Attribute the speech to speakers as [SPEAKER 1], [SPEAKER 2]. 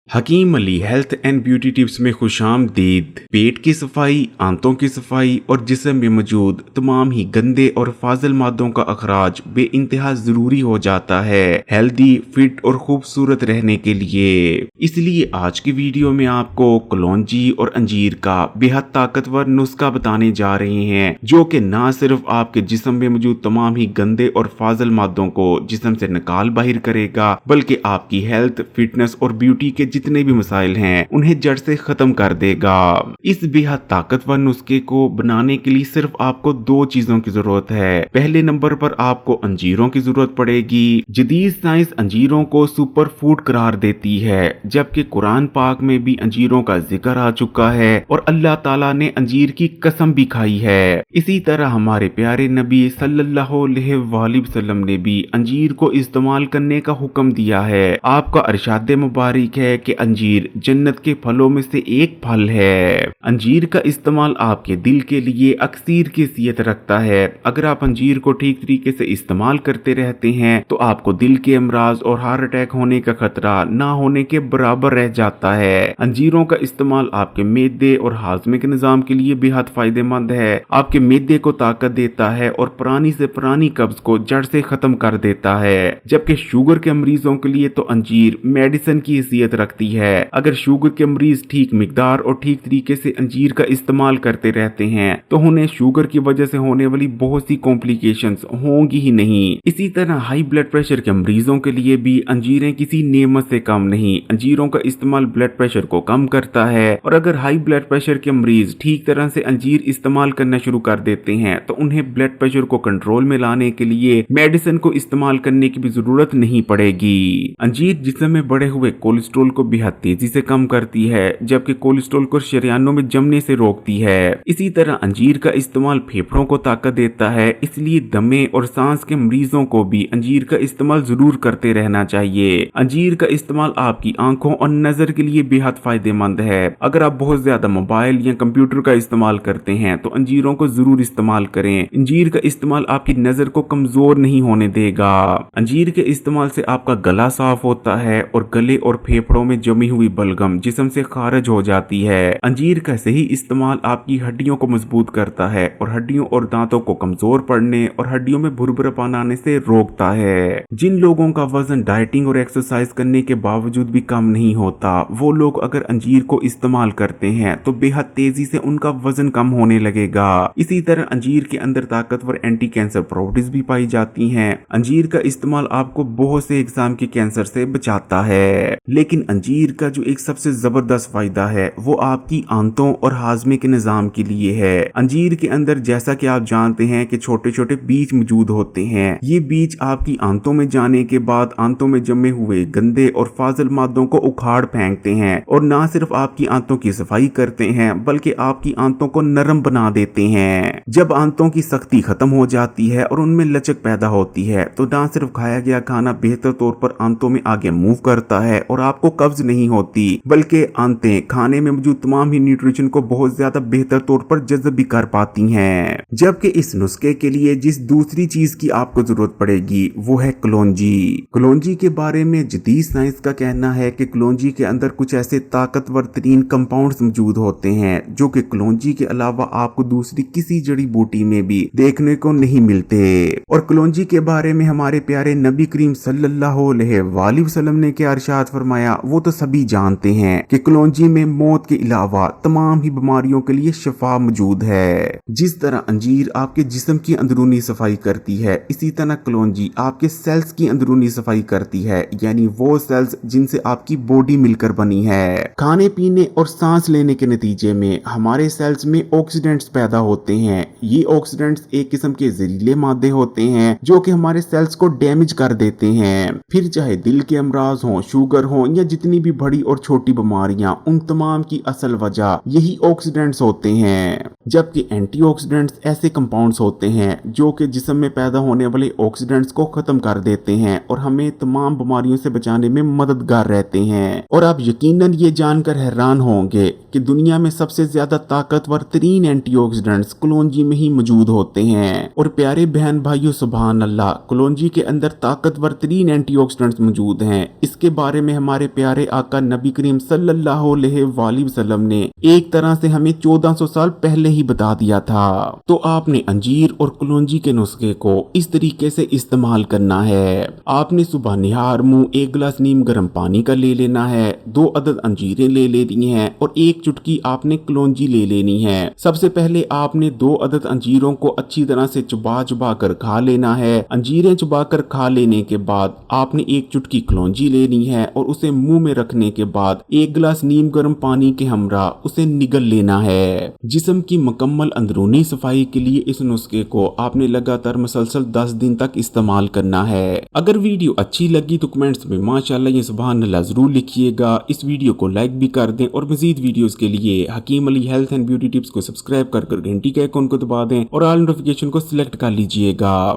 [SPEAKER 1] Hakim Ali health and beauty tips में खुशामदीद। पेट की सफाई, आंतों की सफाई और जिस्म में मौजूद तमाम ही गंदे और फाजिल मादों का अखराज बे इंतहा जरूरी हो जाता है हेल्दी, फिट और खूबसूरत रहने के लिए। इसलिए आज की वीडियो में आपको कलौंजी और अंजीर का बेहद ताकतवर नुस्खा बताने जा रहे हैं, जो कि न सिर्फ आपके जिस्म में मौजूद तमाम ही गंदे और फाजिल मादों को जिस्म से निकाल बाहर करेगा, बल्कि आपकी हेल्थ, फिटनेस और ब्यूटी के जितने भी मसाइल हैं उन्हें जड़ से खत्म कर देगा। इस बेहद ताकतवर नुस्खे को बनाने के लिए सिर्फ आपको दो चीजों की जरूरत है। पहले नंबर पर आपको अंजीरों की जरूरत पड़ेगी। जदीद साइंस अंजीरों को सुपर फूड करार देती है, जबकि कुरान पाक में भी अंजीरों का जिक्र आ चुका है और अल्लाह ताला ने अंजीर की कसम भी खाई है। इसी तरह हमारे प्यारे नबी सल्लल्लाहु अलैहि वसल्लम ने भी अंजीर को इस्तेमाल करने का हुक्म दिया है। आपका इरशाद मुबारक है कि अंजीर जन्नत के फलों में से एक फल है। अंजीर का इस्तेमाल आपके दिल के लिए अक्सीर की हैसियत रखता है। अगर आप अंजीर को ठीक तरीके से इस्तेमाल करते रहते हैं तो आपको दिल के अमराज और हार्ट अटैक होने का खतरा ना होने के बराबर रह जाता है। अंजीरों का इस्तेमाल आपके मैदे और हाजमे के निजाम के लिए बेहद फायदेमंद है। आपके मैदे को ताकत देता है और पुरानी से पुरानी कब्ज को जड़ से खत्म कर देता है। जबकि शुगर के मरीजों के लिए तो अंजीर मेडिसिन की हैसियत रखती है। अगर शुगर के मरीज ठीक मिकदार और ठीक तरीके से अंजीर का इस्तेमाल करते रहते हैं तो उन्हें शुगर की वजह से होने वाली बहुत सी कॉम्प्लिकेशंस होंगी ही नहीं। इसी तरह हाई ब्लड प्रेशर के मरीजों के लिए भी अंजीरें किसी नेमत से कम नहीं। अंजीरों का इस्तेमाल ब्लड प्रेशर को कम करता है और अगर हाई ब्लड प्रेशर के मरीज ठीक तरह से अंजीर इस्तेमाल करना शुरू कर देते हैं तो उन्हें ब्लड प्रेशर को कंट्रोल में लाने के लिए मेडिसिन को इस्तेमाल करने की भी जरूरत नहीं पड़ेगी। अंजीर जिस्म में बढ़े हुए कोलेस्ट्रॉल को बेहद तेजी से कम करती है, जबकि कोलेस्ट्रॉल को शरीयानों में जमने से रोकती है। इसी तरह अंजीर का इस्तेमाल फेफड़ों को ताकत देता है, इसलिए दमे और सांस के मरीजों को भी अंजीर का इस्तेमाल जरूर करते रहना चाहिए। अंजीर का इस्तेमाल आपकी आंखों और नजर के लिए बेहद फायदेमंद है। अगर आप बहुत ज्यादा मोबाइल या कंप्यूटर का इस्तेमाल करते हैं तो अंजीरों को जरूर इस्तेमाल करें। अंजीर का इस्तेमाल आपकी नजर को कमजोर नहीं होने देगा। अंजीर के इस्तेमाल से आपका गला साफ होता है और गले और फेफड़ों में जमी हुई बलगम जिस्म से खारिज हो जाती है। अंजीर का सही इस्तेमाल आपकी हड्डियों को मजबूत करता है और हड्डियों और दांतों को कमजोर पड़ने और हड्डियों में भुरभुरापन आने से रोकता है। जिन लोगों का वजन डाइटिंग और एक्सरसाइज करने के बावजूद भी कम नहीं होता, वो लोग अगर अंजीर को इस्तेमाल करते हैं तो बेहद तेजी से उनका वजन कम होने लगेगा। इसी तरह अंजीर के अंदर ताकतवर एंटी कैंसर प्रॉपर्टीज भी पाई जाती हैं। अंजीर का इस्तेमाल आपको बहुत से एग्जाम के कैंसर से बचाता है। लेकिन अंजीर का जो एक सबसे जबरदस्त फायदा है वो आपकी आंतों और हाजमे के निजाम के लिए है। अंजीर के अंदर जैसा कि आप जानते हैं कि छोटे छोटे बीज मौजूद होते हैं। ये बीज आपकी आंतों में जाने के बाद आंतों में जमे हुए गंदे और फाजिल मादों को उखाड़ फेंकते हैं और ना सिर्फ आपकी आंतों की सफाई करते हैं बल्कि आपकी आंतों को नरम बना देते हैं। जब आंतों की सख्ती खत्म हो जाती है और उनमें लचक पैदा होती है तो ना सिर्फ खाया गया खाना बेहतर तौर पर आंतों में आगे मूव करता है और आपको कब्ज नहीं होती, बल्कि आंतें खाने में मौजूद तमाम ही न्यूट्रिशन को बहुत ज्यादा बेहतर तौर पर जज़्ब भी कर पाती हैं। जबकि इस नुस्खे के लिए जिस दूसरी चीज की आपको जरूरत पड़ेगी वो है कलौंजी। कलौंजी के बारे में जदीद साइंस का कहना है कि कलौंजी के अंदर कुछ ऐसे ताकतवर तरीन कंपाउंड्स मौजूद होते हैं जो कि कलौंजी के अलावा आपको दूसरी किसी जड़ी बूटी में भी देखने को नहीं मिलते। और कलौंजी के बारे में हमारे प्यारे नबी करीम सल्लल्लाहु अलैहि वसल्लम ने क्या इरशाद फरमाया वो तो सभी जानते हैं कि कलौंजी में मौत के अलावा तमाम ही बीमारियों के लिए शिफा मौजूद है। जिस तरह अंजीर आपके जिस्म की अंदरूनी सफाई करती है, इसी तरह कलौंजी आपके सेल्स की अंदरूनी सफाई करती है, यानी वो सेल्स जिनसे आपकी बॉडी मिलकर बनी है। खाने पीने और सांस लेने के नतीजे में हमारे सेल्स में ऑक्सीडेंट्स पैदा होते हैं। ये ऑक्सीडेंट्स एक किस्म के जहरीले मादे होते हैं जो कि हमारे सेल्स को डैमेज कर देते हैं। फिर चाहे दिल के अमराज हो, शुगर हो या जितनी भी बड़ी और छोटी बीमारियां, उन तमाम की असल वजह यही ऑक्सीडेंट्स होते हैं। जबकि एंटीऑक्सीडेंट्स ऐसे कंपाउंड्स होते हैं जो कि जिस्म में पैदा होने वाले ऑक्सीडेंट्स को खत्म कर देते हैं और हमें तमाम बीमारियों से बचाने में मददगार रहते हैं। और आप यकीनन ये जानकर हैरान होंगे कि दुनिया में सबसे ज्यादा ताकतवर तरीन एंटीऑक्सीडेंट्स कलौंजी में ही मौजूद होते हैं। और प्यारे बहन भाइयों, सुभान अल्लाह, कलौंजी के अंदर ताकतवर तरीन एंटीऑक्सीडेंट्स मौजूद हैं। इसके बारे में हमारे प्यारे हमारे आका नबी करीम सल्लल्लाहु अलैहि वसल्लम ने एक तरह से हमें 1400 साल पहले ही बता दिया था। तो आपने अंजीर और कलौंजी के नुस्खे को इस तरीके से इस्तेमाल करना है। आपने सुबह निहार मुंह 1 गिलास नीम गर्म पानी का ले लेना है, 2 अदद अंजीरें ले लेनी है और 1 चुटकी आपने कलौंजी ले लेनी है। सबसे पहले आपने 2 अदद अंजीरों को अच्छी तरह से चबा चबा कर खा लेना है। अंजीरें चबा कर खा लेने के बाद आपने 1 चुटकी कलौंजी लेनी है और उसे मुंह में रखने के बाद 1 गिलास नीम गर्म पानी के हमरा उसे निगल लेना है। जिस्म की मुकम्मल अंदरूनी सफाई के लिए इस नुस्खे को आपने लगातार मुसलसल 10 दिन तक इस्तेमाल करना है। अगर वीडियो अच्छी लगी तो कमेंट्स में माशाअल्लाह या सुभान अल्लाह जरूर लिखिएगा। इस वीडियो को लाइक भी कर दें और मजीद वीडियोस के लिए Hakim Ali health and beauty tips को सब्सक्राइब कर घंटी के आइकन को दबा दें और ऑल नोटिफिकेशन को सिलेक्ट कर लीजिएगा।